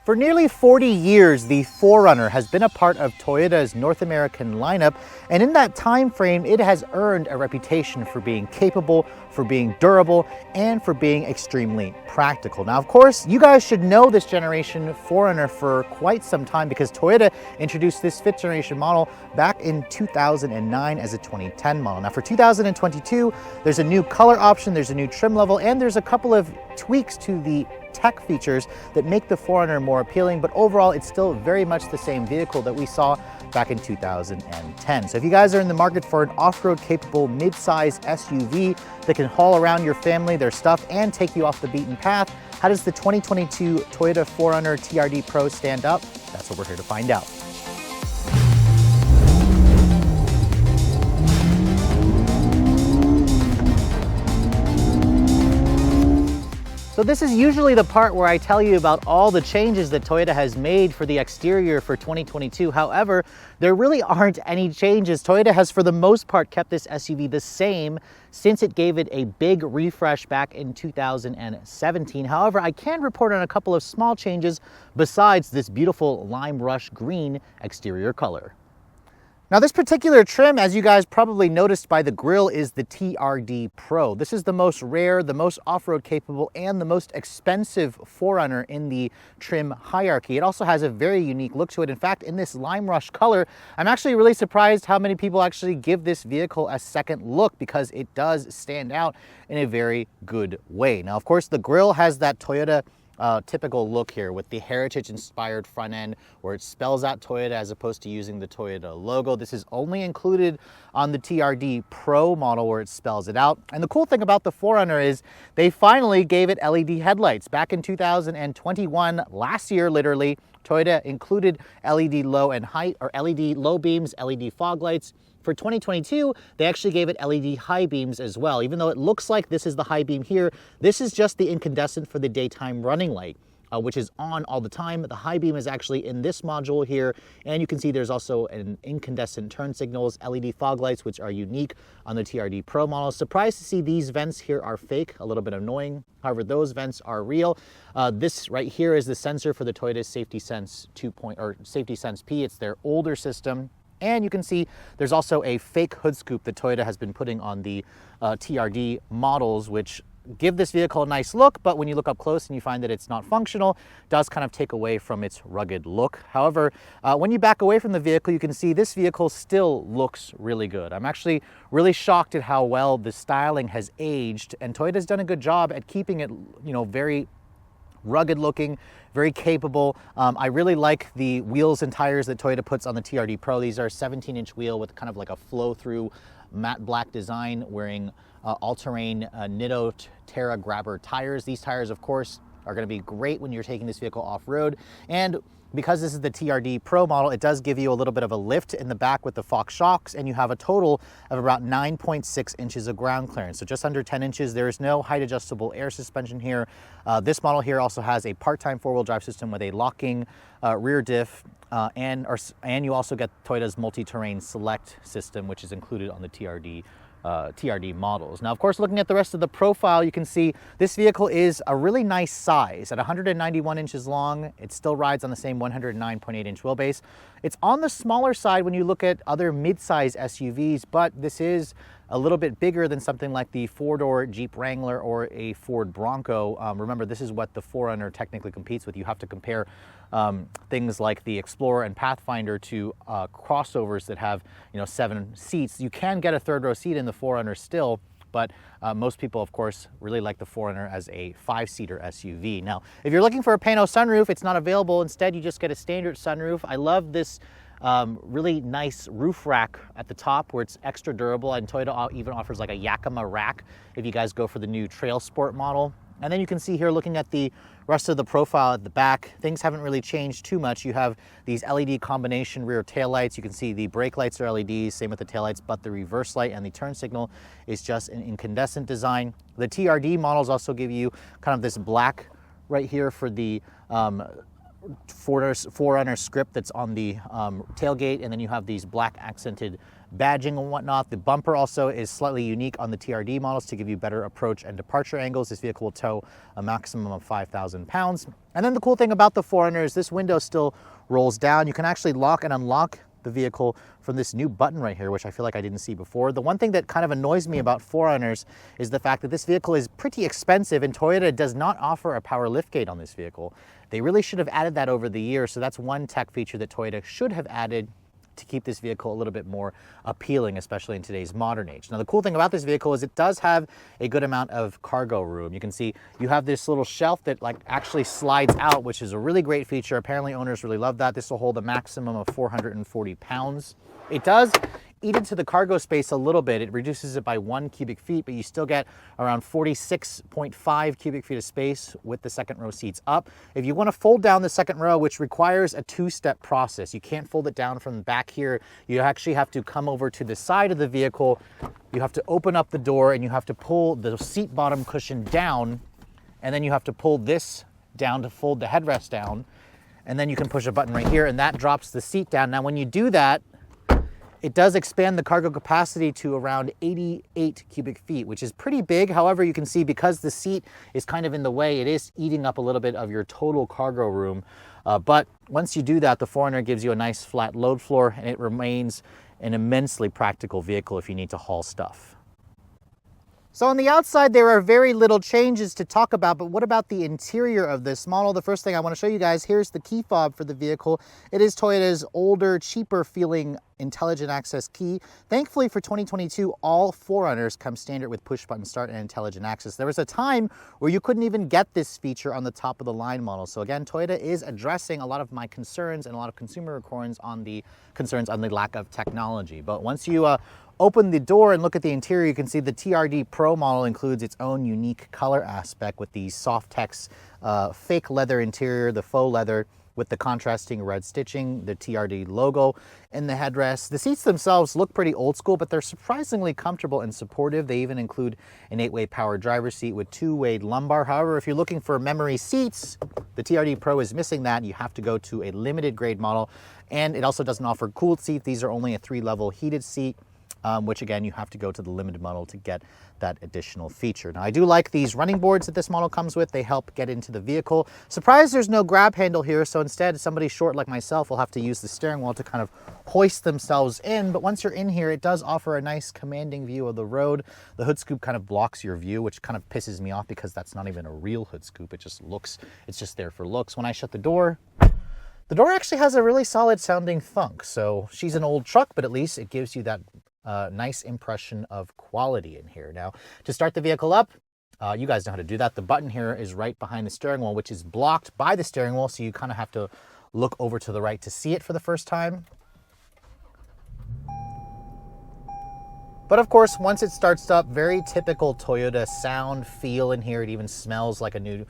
For nearly 40 years, the 4Runner has been a part of Toyota's North American lineup, and in that time frame, it has earned a reputation for being capable, for being durable, and for being extremely practical. Now, of course, you guys should know this generation 4Runner for quite some time because Toyota introduced this 5th generation model back in 2009 as a 2010 model. Now, for 2022, there's a new color option, there's a new trim level, and there's a couple of tweaks to the tech features that make the 4Runner more appealing, but overall it's still very much the same vehicle that we saw back in 2010. So if you guys are in the market for an off-road capable mid-size SUV that can haul around your family, their stuff, and take you off the beaten path, how does the 2022 Toyota 4Runner TRD Pro stand up? That's what we're here to find out. So this is usually the part where I tell you about all the changes that Toyota has made for the exterior for 2022. However, there really aren't any changes. Toyota has, for the most part, kept this SUV the same since it gave it a big refresh back in 2017. However, I can report on a couple of small changes besides this beautiful lime rush green exterior color. Now, this particular trim, as you guys probably noticed by the grille, is the TRD Pro. This is the most rare, the most off-road capable, and the most expensive 4Runner in the trim hierarchy. It also has a very unique look to it. In fact, in this lime rush color, I'm actually really surprised how many people actually give this vehicle a second look because it does stand out in a very good way. Now, of course, the grille has that Toyota typical look here with the heritage-inspired front end where it spells out Toyota as opposed to using the Toyota logo. This is only included on the TRD Pro model where it spells it out. And the cool thing about the 4Runner is they finally gave it LED headlights. Back in 2021, last year literally, Toyota included LED low and high, or LED low beams, LED fog lights. For 2022, they actually gave it LED high beams as well. Even though it looks like this is the high beam here, this is just the incandescent for the daytime running light, which is on all the time. The high beam is actually in this module here, and you can see there's also an incandescent turn signals, LED fog lights, which are unique on the TRD Pro model. Surprised to see these vents here are fake, a little bit annoying. However, those vents are real. This right here is the sensor for the Toyota Safety Sense Safety Sense P. It's their older system. And you can see there's also a fake hood scoop that Toyota has been putting on the TRD models, which give this vehicle a nice look, but when you look up close and you find that it's not functional, it does kind of take away from its rugged look. However, when you back away from the vehicle, you can see this vehicle still looks really good. I'm actually really shocked at how well the styling has aged, and Toyota's done a good job at keeping it, very rugged looking, very capable. I really like the wheels and tires that Toyota puts on the TRD Pro. These are a 17-inch wheel with kind of like a flow-through matte black design, wearing all-terrain Nitto Terra Grabber tires. These tires, of course, are going to be great when you're taking this vehicle off-road. And because this is the TRD Pro model, it does give you a little bit of a lift in the back with the Fox shocks, and you have a total of about 9.6 inches of ground clearance. So just under 10 inches. There is no height adjustable air suspension here. This model here also has a part-time four-wheel drive system with a locking rear diff, and you also get Toyota's multi-terrain select system, which is included on the TRD models. Now, of course, looking at the rest of the profile, you can see this vehicle is a really nice size. At 191 inches long, it still rides on the same 109.8 inch wheelbase. It's on the smaller side when you look at other mid-size SUVs, but this is a little bit bigger than something like the four-door Jeep Wrangler or a Ford Bronco. Remember, this is what the 4Runner technically competes with. You have to compare things like the Explorer and Pathfinder to crossovers that have 7 seats. You can get a third row seat in the 4Runner still, but most people, of course, really like the 4Runner as a 5-seater SUV. Now, if you're looking for a pano sunroof, it's not available. Instead, you just get a standard sunroof. I love this really nice roof rack at the top where it's extra durable, and Toyota even offers like a Yakima rack if you guys go for the new Trail Sport model. And then you can see here, looking at the rest of the profile at the back, things haven't really changed too much. You have these LED combination rear taillights. You can see the brake lights are LEDs, same with the taillights, but the reverse light and the turn signal is just an incandescent design. The TRD models also give you kind of this black right here for the 4Runner script that's on the tailgate, and then you have these black accented badging and whatnot. The bumper also is slightly unique on the TRD models to give you better approach and departure angles. This vehicle will tow a maximum of 5,000 pounds. And then the cool thing about the 4Runner is this window still rolls down. You can actually lock and unlock the vehicle from this new button right here, which I feel like I didn't see before. The one thing that kind of annoys me about 4Runners is the fact that this vehicle is pretty expensive and Toyota does not offer a power liftgate on this vehicle. They really should have added that over the years, so that's one tech feature that Toyota should have added to keep this vehicle a little bit more appealing, especially in today's modern age. Now, the cool thing about this vehicle is it does have a good amount of cargo room. You can see you have this little shelf that like actually slides out, which is a really great feature. Apparently owners really love that. This will hold a maximum of 440 pounds. It does eat into the cargo space a little bit. It reduces it by 1 cubic feet, but you still get around 46.5 cubic feet of space with the second row seats up. If you want to fold down the second row, which requires a two-step process, you can't fold it down from the back here. You actually have to come over to the side of the vehicle. You have to open up the door and you have to pull the seat bottom cushion down, and then you have to pull this down to fold the headrest down. And then you can push a button right here and that drops the seat down. Now, when you do that, it does expand the cargo capacity to around 88 cubic feet, which is pretty big. However, you can see because the seat is kind of in the way, it is eating up a little bit of your total cargo room. But once you do that, the 4Runner gives you a nice flat load floor and it remains an immensely practical vehicle if you need to haul stuff. So on the outside, there are very little changes to talk about, but what about the interior of this model? The first thing I want to show you guys, here's the key fob for the vehicle. It is Toyota's older, cheaper feeling intelligent access key. Thankfully for 2022, all 4Runners come standard with push button start and intelligent access. There was a time where you couldn't even get this feature on the top of the line model. So again, Toyota is addressing a lot of my concerns and a lot of consumer concerns on the lack of technology. But once you open the door and look at the interior, you can see the TRD Pro model includes its own unique color aspect with the Softex fake leather interior, the faux leather with the contrasting red stitching, the TRD logo in the headrest. The seats themselves look pretty old school, but they're surprisingly comfortable and supportive. They even include an 8-way power driver's seat with 2-way lumbar. However, if you're looking for memory seats, the TRD Pro is missing that. You have to go to a limited grade model, and it also doesn't offer cooled seat. These are only a 3-level heated seat. Which again, you have to go to the limited model to get that additional feature. Now, I do like these running boards that this model comes with. They help get into the vehicle. Surprised there's no grab handle here, so instead somebody short like myself will have to use the steering wheel to kind of hoist themselves in. But once you're in here, it does offer a nice commanding view of the road. The hood scoop kind of blocks your view, which kind of pisses me off because that's not even a real hood scoop. It just looks, it's just there for looks. When I shut the door actually has a really solid sounding thunk. So she's an old truck, but at least it gives you that nice impression of quality in here. Now, to start the vehicle up, you guys know how to do that. The button here is right behind the steering wheel, which is blocked by the steering wheel, so you kind of have to look over to the right to see it for the first time. But of course, once it starts up, very typical Toyota sound, feel in here. It even smells like a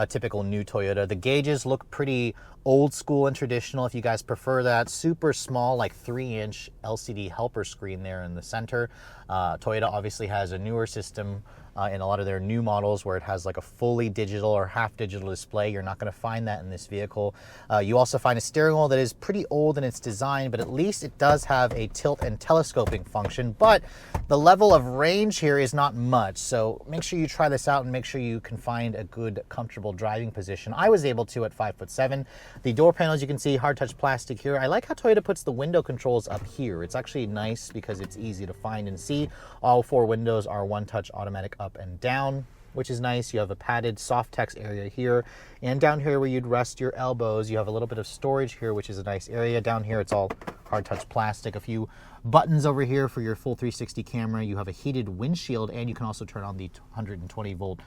typical new Toyota. The gauges look pretty old school and traditional if you guys prefer that. Super small, like 3-inch LCD helper screen there in the center. Toyota obviously has a newer system in a lot of their new models where it has like a fully digital or half digital display. You're not going to find that in this vehicle. You also find a steering wheel that is pretty old in its design, but at least it does have a tilt and telescoping function. But the level of range here is not much, so make sure you try this out and make sure you can find a good, comfortable driving position. I was able to at 5'7". The door panels, you can see hard touch plastic here. I like how Toyota puts the window controls up here. It's actually nice because it's easy to find and see. All 4 windows are one-touch automatic up and down, which is nice. You have a padded Softex area here, and down here where you'd rest your elbows, you have a little bit of storage here, which is a nice area. Down here, it's all hard touch plastic. A few buttons over here for your full 360 camera. You have a heated windshield, and you can also turn on the 120 volt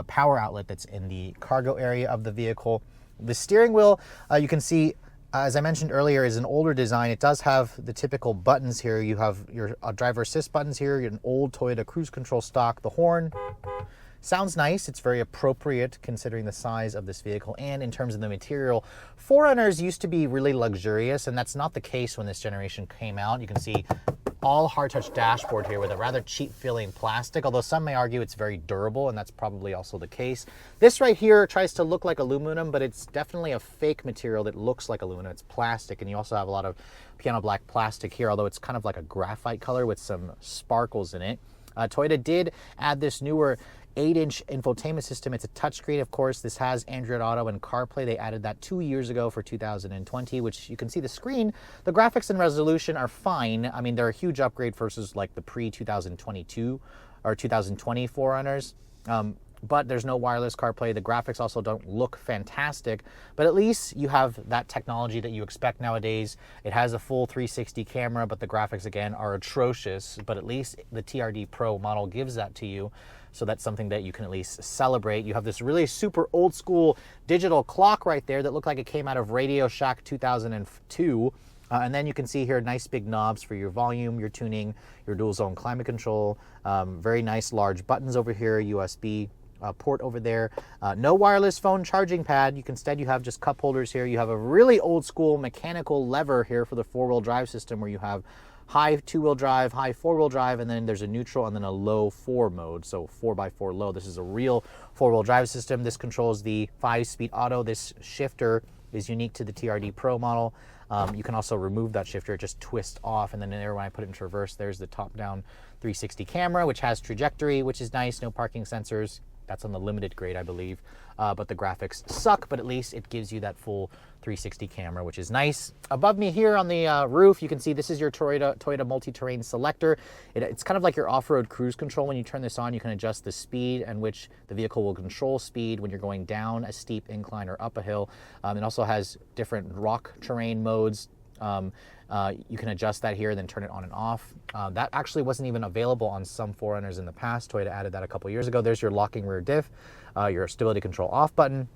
power outlet that's in the cargo area of the vehicle. The steering wheel, you can see, as I mentioned earlier, is an older design. It does have the typical buttons here. You have your driver assist buttons here, an old Toyota cruise control stock. The horn sounds nice. It's very appropriate considering the size of this vehicle and in terms of the material. 4Runners used to be really luxurious, and that's not the case when this generation came out. You can see all hard touch dashboard here with a rather cheap feeling plastic, although some may argue it's very durable, and that's probably also the case. This right here tries to look like aluminum, but it's definitely a fake material that looks like aluminum. It's plastic, and you also have a lot of piano black plastic here, although it's kind of like a graphite color with some sparkles in it. Toyota did add this newer 8-inch infotainment system. It's a touchscreen, of course. This has Android Auto and CarPlay. They added that 2 years ago for 2020, which you can see the screen. The graphics and resolution are fine. I mean, they're a huge upgrade versus like the pre-2022 or 2020 4Runners. But there's no wireless CarPlay. The graphics also don't look fantastic, but at least you have that technology that you expect nowadays. It has a full 360 camera, but the graphics, again, are atrocious, but at least the TRD Pro model gives that to you. So that's something that you can at least celebrate. You have this really super old school digital clock right there that looked like it came out of Radio Shack 2002. And then you can see here nice big knobs for your volume, your tuning, your dual zone climate control. Very nice large buttons over here, USB port over there. No wireless phone charging pad. Instead you have just cup holders here. You have a really old school mechanical lever here for the 4-wheel drive system, where you have high 2-wheel drive, high 4-wheel drive, and then there's a neutral and then a low 4 mode. So 4x4 low. This is a real 4-wheel drive system. This controls the 5-speed auto. This shifter is unique to the TRD Pro model. You can also remove that shifter, it just twists off, and then there, when I put it into reverse, there's the top-down 360 camera, which has trajectory, which is nice. No parking sensors. That's on the limited grade, I believe. But the graphics suck, but at least it gives you that full 360 camera, which is nice. Above me here on the roof, you can see this is your Toyota multi-terrain selector. It's kind of like your off-road cruise control. When you turn this on, you can adjust the speed in which the vehicle will control speed when you're going down a steep incline or up a hill. It also has different rock terrain modes. You can adjust that here, then turn it on and off. That actually wasn't even available on some 4Runners in the past. Toyota added that a couple years ago. There's your locking rear diff, your stability control off button.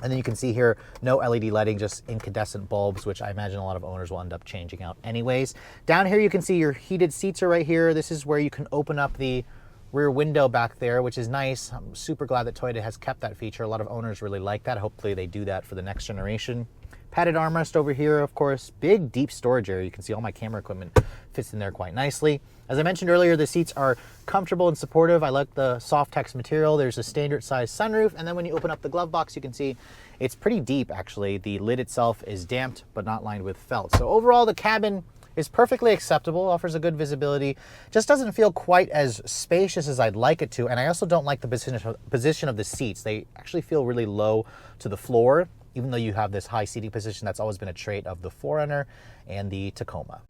And then you can see here, no LED lighting, just incandescent bulbs, which I imagine a lot of owners will end up changing out anyways. Down here, you can see your heated seats are right here. This is where you can open up the rear window back there, which is nice. I'm super glad that Toyota has kept that feature. A lot of owners really like that. Hopefully they do that for the next generation. Padded armrest over here, of course. Big, deep storage area. You can see all my camera equipment fits in there quite nicely. As I mentioned earlier, the seats are comfortable and supportive. I like the soft text material. There's a standard size sunroof, and then when you open up the glove box, you can see it's pretty deep, actually. The lid itself is damped, but not lined with felt. So overall, the cabin is perfectly acceptable, offers a good visibility, just doesn't feel quite as spacious as I'd like it to, and I also don't like the position of the seats. They actually feel really low to the floor, even though you have this high seating position. That's always been a trait of the 4Runner and the Tacoma.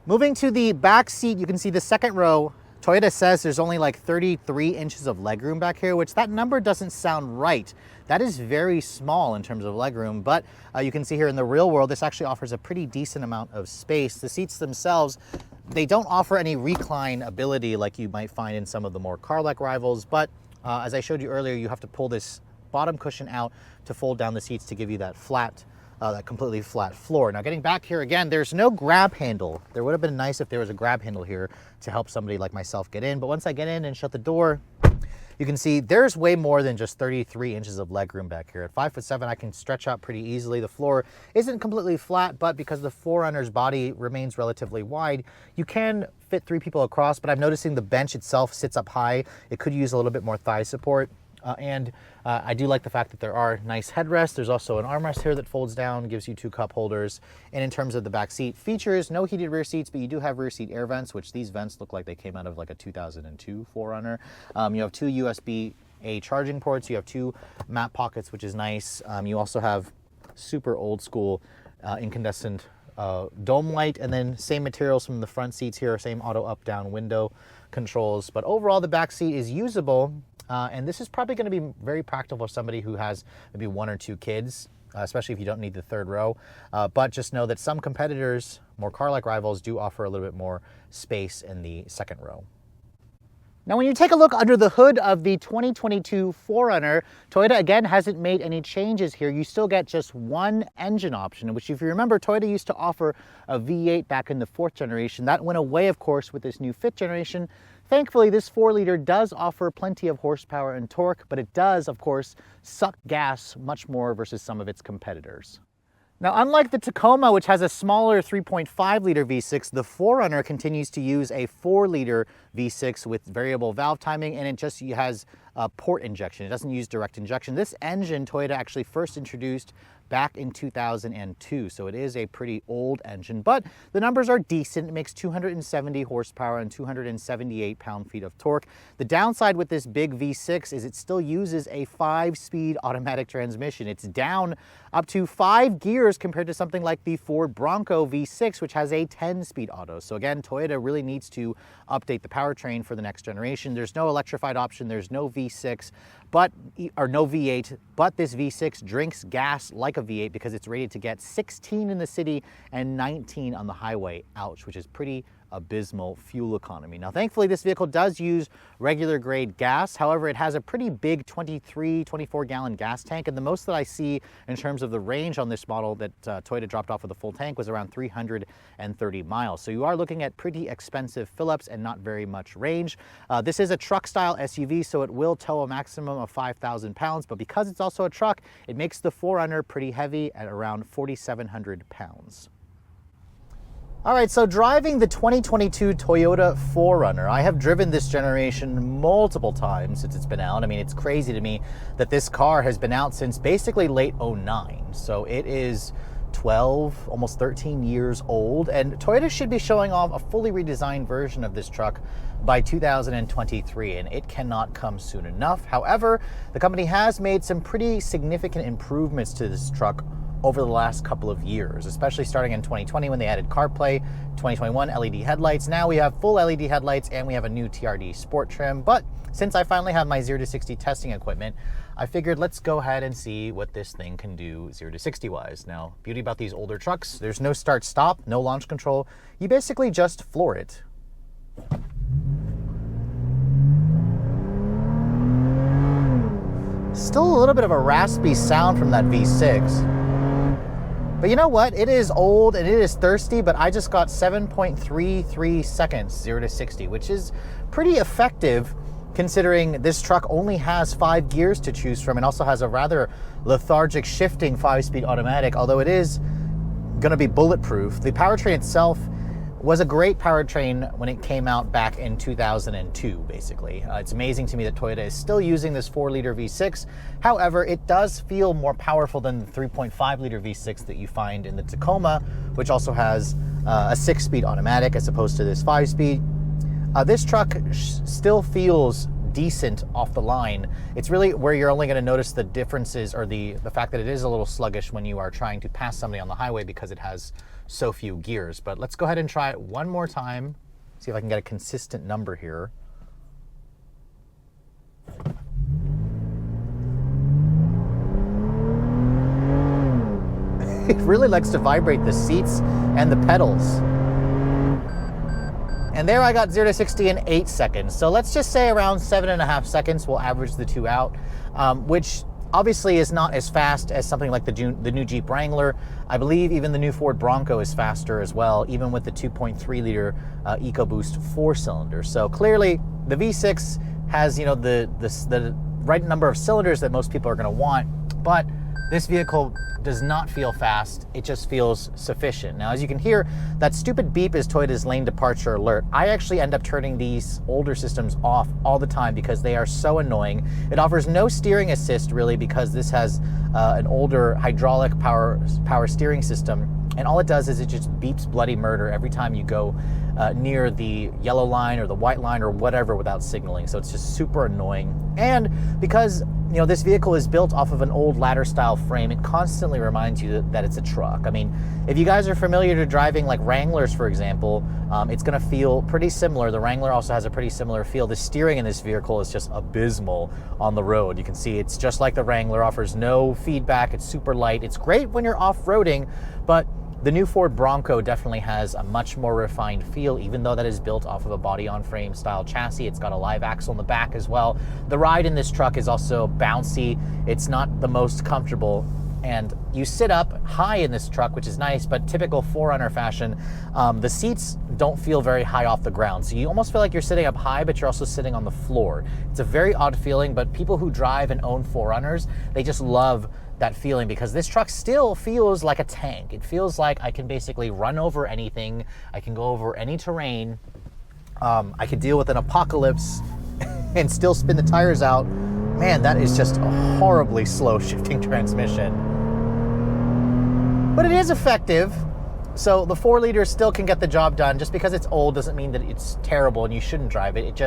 Moving to the back seat, you can see the second row. Toyota says there's only like 33 inches of legroom back here, which that number doesn't sound right. That is very small in terms of legroom, but you can see here in the real world, this actually offers a pretty decent amount of space. The seats themselves, they don't offer any recline ability like you might find in some of the more car-like rivals, but as I showed you earlier, you have to pull this bottom cushion out to fold down the seats to give you that flat, that completely flat floor. Now getting back here again, there's no grab handle. There would have been nice if there was a grab handle here to help somebody like myself get in, but once I get in and shut the door, you can see there's way more than just 33 inches of legroom back here. At 5'7", I can stretch out pretty easily. The floor isn't completely flat, but because the 4Runner's body remains relatively wide, you can fit 3 people across, but I'm noticing the bench itself sits up high. It could use a little bit more thigh support. I do like the fact that there are nice headrests. There's also an armrest here that folds down, gives you 2 cup holders. And in terms of the back seat features, no heated rear seats, but you do have rear seat air vents, which these vents look like they came out of like a 2002 4Runner. You have 2 USB-A charging ports. You have 2 map pockets, which is nice. You also have super old school incandescent dome light, and then same materials from the front seats here, same auto up-down window controls. But overall, the back seat is usable. And this is probably going to be very practical for somebody who has maybe 1 or 2 kids, especially if you don't need the 3rd row. But just know that some competitors, more car-like rivals, do offer a little bit more space in the 2nd row. Now, when you take a look under the hood of the 2022 4Runner, Toyota again hasn't made any changes here. You still get just one engine option, which if you remember, Toyota used to offer a V8 back in the 4th generation. That went away, of course, with this new 5th generation. Thankfully, this 4-liter does offer plenty of horsepower and torque, but it does, of course, suck gas much more versus some of its competitors. Now, unlike the Tacoma, which has a smaller 3.5 liter V6, the 4Runner continues to use a 4 liter V6 with variable valve timing, and it just has port injection. It doesn't use direct injection. This engine Toyota actually first introduced back in 2002, so it is a pretty old engine, but the numbers are decent. It makes 270 horsepower and 278 pound-feet of torque. The downside with this big V6 is it still uses a 5-speed automatic transmission. It's down up to 5 gears compared to something like the Ford Bronco V6, which has a 10-speed auto. So again, Toyota really needs to update the powertrain for the next generation. There's no electrified option, there's no V6, or no V8, but this V6 drinks gas like a V8 because it's rated to get 16 in the city and 19 on the highway. Ouch, which is pretty abysmal fuel economy. Now, thankfully, this vehicle does use regular grade gas. However, it has a pretty big 24 gallon gas tank, and the most that I see in terms of the range on this model that Toyota dropped off with a full tank was around 330 miles. So you are looking at pretty expensive fill-ups and not very much range. This is a truck style SUV, so it will tow a maximum of 5,000 pounds, but because it's also a truck, it makes the 4Runner pretty heavy at around 4,700 pounds. All right, so driving the 2022 Toyota 4Runner, I have driven this generation multiple times since it's been out. I mean, it's crazy to me that this car has been out since basically late 09. So it is 12, almost 13 years old, and Toyota should be showing off a fully redesigned version of this truck by 2023, and it cannot come soon enough. However, the company has made some pretty significant improvements to this truck over the last couple of years, especially starting in 2020 when they added CarPlay, 2021 LED headlights. Now we have full LED headlights and we have a new TRD sport trim. But since I finally have my 0 to 60 testing equipment, I figured let's go ahead and see what this thing can do 0 to 60 wise. Now, beauty about these older trucks, there's no start stop, no launch control. You basically just floor it. Still a little bit of a raspy sound from that V6. But you know what? It is old and it is thirsty, but I just got 7.33 seconds 0 to 60, which is pretty effective considering this truck only has 5 gears to choose from and also has a rather lethargic shifting 5-speed automatic, although it is going to be bulletproof. The powertrain itself was a great powertrain when it came out back in 2002, basically. It's amazing to me that Toyota is still using this 4-liter V6. However, it does feel more powerful than the 3.5-liter V6 that you find in the Tacoma, which also has a 6-speed automatic as opposed to this 5-speed. This truck still feels decent off the line. It's really where you're only going to notice the differences or the fact that it is a little sluggish when you are trying to pass somebody on the highway because it has so few gears. But let's go ahead and try it one more time, see if I can get a consistent number here. It really likes to vibrate the seats and the pedals. And there I got 0 to 60 in 8 seconds. So let's just say around 7.5 seconds, we'll average the two out, which obviously is not as fast as something like the new Jeep Wrangler. I believe even the new Ford Bronco is faster as well, even with the 2.3 liter EcoBoost 4-cylinder. So clearly the V6 has, you know, the right number of cylinders that most people are going to want, but this vehicle does not feel fast. It just feels sufficient. Now, as you can hear, that stupid beep is Toyota's lane departure alert. I actually end up turning these older systems off all the time because they are so annoying. It offers no steering assist really because this has an older hydraulic power steering system. And all it does is it just beeps bloody murder every time you go near the yellow line or the white line or whatever without signaling. So it's just super annoying. And because, you know, this vehicle is built off of an old ladder style frame, it constantly reminds you that it's a truck. I mean, if you guys are familiar to driving like Wranglers, for example, it's going to feel pretty similar. The Wrangler also has a pretty similar feel. The steering in this vehicle is just abysmal on the road. You can see it's just like the Wrangler, offers no feedback. It's super light. It's great when you're off-roading, but the new Ford Bronco definitely has a much more refined feel, even though that is built off of a body-on-frame style chassis. It's got a live axle in the back as well. The ride in this truck is also bouncy. It's not the most comfortable, and you sit up high in this truck, which is nice, but typical 4Runner fashion, the seats don't feel very high off the ground. So you almost feel like you're sitting up high, but you're also sitting on the floor. It's a very odd feeling, but people who drive and own 4Runners, they just love that feeling, because this truck still feels like a tank. It feels like I can basically run over anything. I can go over any terrain. I could deal with an apocalypse and still spin the tires out. Man, that is just a horribly slow shifting transmission. But it is effective. So the 4 liter still can get the job done. Just because it's old doesn't mean that it's terrible and you shouldn't drive it.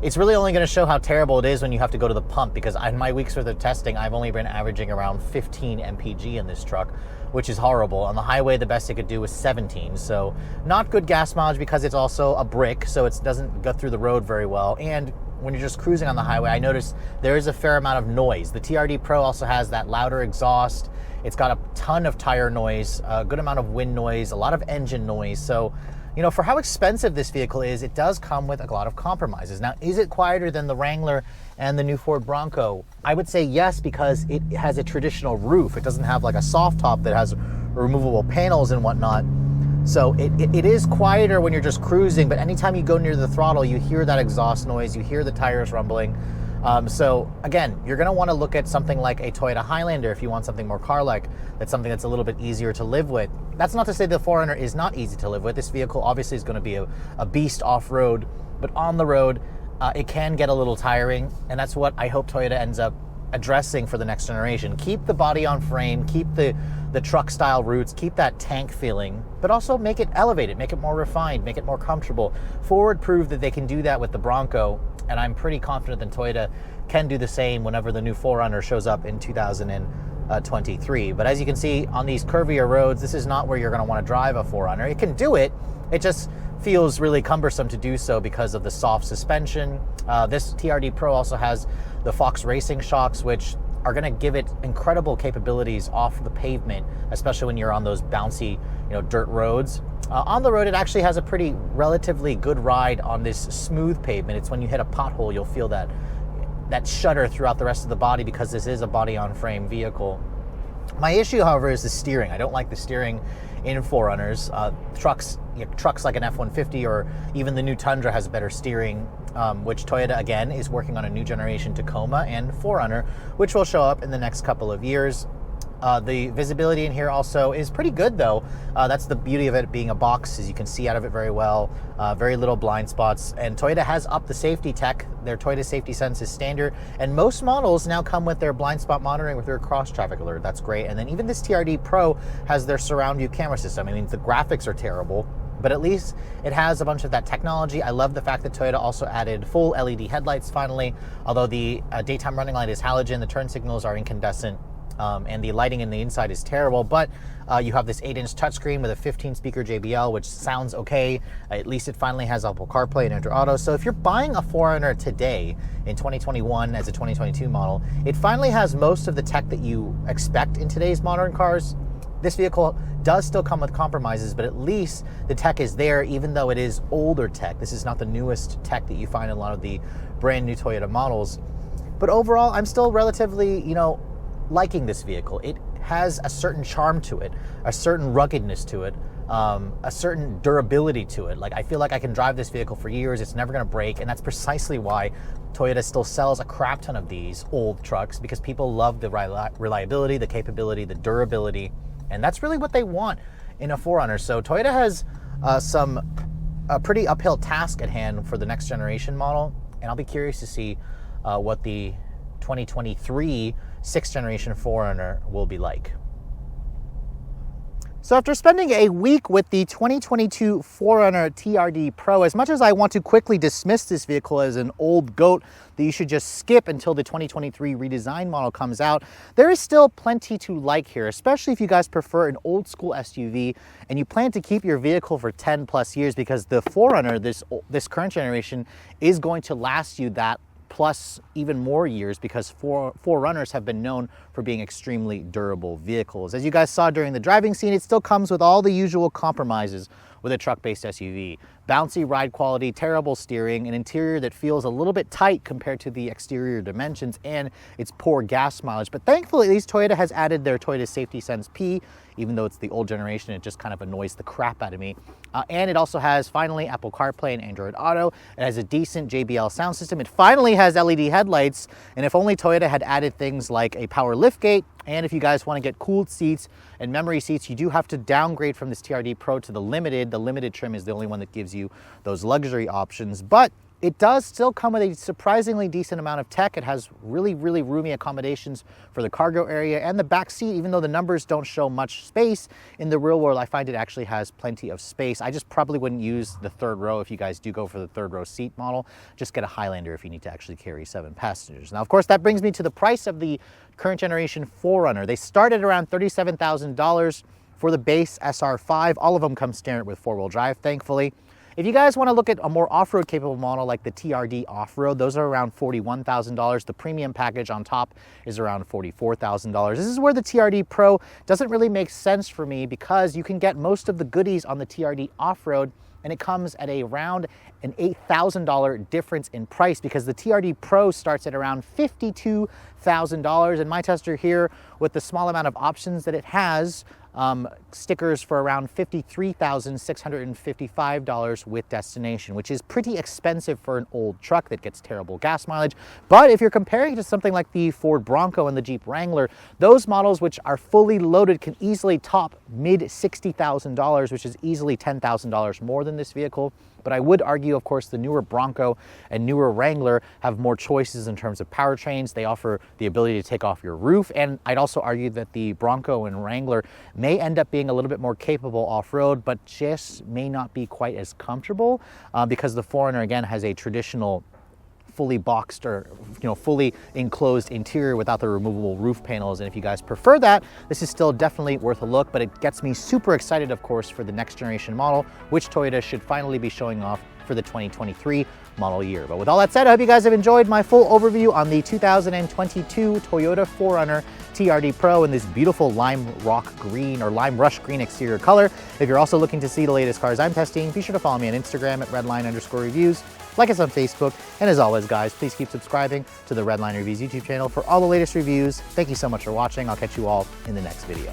It's really only going to show how terrible it is when you have to go to the pump, because in my weeks worth of testing, I've only been averaging around 15 mpg in this truck, which is horrible. On the highway, the best it could do was 17. So not good gas mileage, because it's also a brick, so it doesn't go through the road very well. And when you're just cruising on the highway, I noticed there is a fair amount of noise. The TRD Pro also has that louder exhaust. It's got a ton of tire noise, a good amount of wind noise, a lot of engine noise. So, you know, for how expensive this vehicle is, it does come with a lot of compromises. Now, is it quieter than the Wrangler and the new Ford Bronco? I would say yes, because it has a traditional roof. It doesn't have like a soft top that has removable panels and whatnot. So it is quieter when you're just cruising, but anytime you go near the throttle, you hear that exhaust noise, you hear the tires rumbling. So again, you're gonna wanna look at something like a Toyota Highlander if you want something more car-like. That's something that's a little bit easier to live with. That's not to say the 4Runner is not easy to live with. This vehicle obviously is gonna be a beast off-road, but on the road, it can get a little tiring, and that's what I hope Toyota ends up addressing for the next generation. Keep the body on frame, keep the truck style roots, keep that tank feeling, but also make it elevated, make it more refined, make it more comfortable. Ford proved that they can do that with the Bronco, and I'm pretty confident that Toyota can do the same whenever the new 4Runner shows up in 2023. But as you can see on these curvier roads, this is not where you're gonna wanna drive a 4Runner. It can do it, it just feels really cumbersome to do so because of the soft suspension. This TRD Pro also has the Fox Racing shocks, which are going to give it incredible capabilities off the pavement, especially when you're on those bouncy, dirt roads. On the road, it actually has a pretty relatively good ride on this smooth pavement. It's when you hit a pothole, you'll feel that shudder throughout the rest of the body, because this is a body-on-frame vehicle. My issue, however, is the steering. I don't like the steering in 4Runners. Trucks like an F-150 or even the new Tundra has better steering, which Toyota, again, is working on a new generation Tacoma and 4Runner, which will show up in the next couple of years. The visibility in here also is pretty good, though. That's the beauty of it being a box, is you can see out of it very well, very little blind spots. And Toyota has upped the safety tech. Their Toyota Safety Sense is standard, and most models now come with their blind spot monitoring with their cross traffic alert. That's great. And then even this TRD Pro has their surround view camera system. I mean, the graphics are terrible, but at least it has a bunch of that technology. I love the fact that Toyota also added full LED headlights finally, although the daytime running light is halogen, the turn signals are incandescent. And the lighting in the inside is terrible, but you have this 8-inch touchscreen with a 15-speaker JBL, which sounds okay. At least it finally has Apple CarPlay and Android Auto. So if you're buying a 4Runner today in 2021 as a 2022 model, it finally has most of the tech that you expect in today's modern cars. This vehicle does still come with compromises, but at least the tech is there, even though it is older tech. This is not the newest tech that you find in a lot of the brand new Toyota models. But overall, I'm still relatively, liking this vehicle. It has a certain charm to it, a certain ruggedness to it, a certain durability to it. Like, I feel like I can drive this vehicle for years. It's never going to break, and that's precisely why Toyota still sells a crap ton of these old trucks, because people love the reliability, the capability, the durability, and that's really what they want in a 4Runner. So Toyota has a pretty uphill task at hand for the next generation model, and I'll be curious to see what the 2023 6th generation 4Runner will be like. So after spending a week with the 2022 4Runner TRD Pro, as much as I want to quickly dismiss this vehicle as an old goat that you should just skip until the 2023 redesigned model comes out, there is still plenty to like here, especially if you guys prefer an old school SUV and you plan to keep your vehicle for 10 plus years, because the 4Runner, this current generation, is going to last you that plus even more years, because 4Runners have been known for being extremely durable vehicles. As you guys saw during the driving scene, it still comes with all the usual compromises with a truck-based SUV. Bouncy ride quality, terrible steering, an interior that feels a little bit tight compared to the exterior dimensions, and its poor gas mileage. But thankfully, at least Toyota has added their Toyota Safety Sense P, even though it's the old generation, it just kind of annoys the crap out of me. And it also has, finally, Apple CarPlay and Android Auto. It has a decent JBL sound system. It finally has LED headlights, and if only Toyota had added things like a power liftgate And if you guys want to get cooled seats and memory seats, you do have to downgrade from this TRD Pro to the Limited. The Limited trim is the only one that gives you those luxury options, but it does still come with a surprisingly decent amount of tech. It has really, really roomy accommodations for the cargo area and the back seat. Even though the numbers don't show much space, in the real world, I find it actually has plenty of space. I just probably wouldn't use the third row if you guys do go for the third row seat model. Just get a Highlander if you need to actually carry 7 passengers. Now, of course, that brings me to the price of the current generation 4Runner. They start at around $37,000 for the base SR5. All of them come standard with 4-wheel drive, thankfully. If you guys want to look at a more off-road capable model like the TRD Off-Road, those are around $41,000. The premium package on top is around $44,000. This is where the TRD Pro doesn't really make sense for me because you can get most of the goodies on the TRD Off-Road and it comes at around an $8,000 difference in price because the TRD Pro starts at around $52,000. And my tester here, with the small amount of options that it has, stickers for around $53,655 with destination, which is pretty expensive for an old truck that gets terrible gas mileage. But if you're comparing to something like the Ford Bronco and the Jeep Wrangler, those models which are fully loaded can easily top mid $60,000, which is easily $10,000 more than this vehicle. But I would argue, of course, the newer Bronco and newer Wrangler have more choices in terms of powertrains. They offer the ability to take off your roof. And I'd also argue that the Bronco and Wrangler may end up being a little bit more capable off-road, but just may not be quite as comfortable because the 4Runner, again, has a traditional fully boxed or fully enclosed interior without the removable roof panels. And if you guys prefer that, this is still definitely worth a look, but it gets me super excited, of course, for the next generation model, which Toyota should finally be showing off for the 2023 model year. But with all that said, I hope you guys have enjoyed my full overview on the 2022 Toyota 4Runner TRD Pro in this beautiful lime rock green or lime rush green exterior color. If you're also looking to see the latest cars I'm testing, be sure to follow me on Instagram at redline_reviews. Like us on Facebook, and as always, guys, please keep subscribing to the Redline Reviews YouTube channel for all the latest reviews. Thank you so much for watching. I'll catch you all in the next video.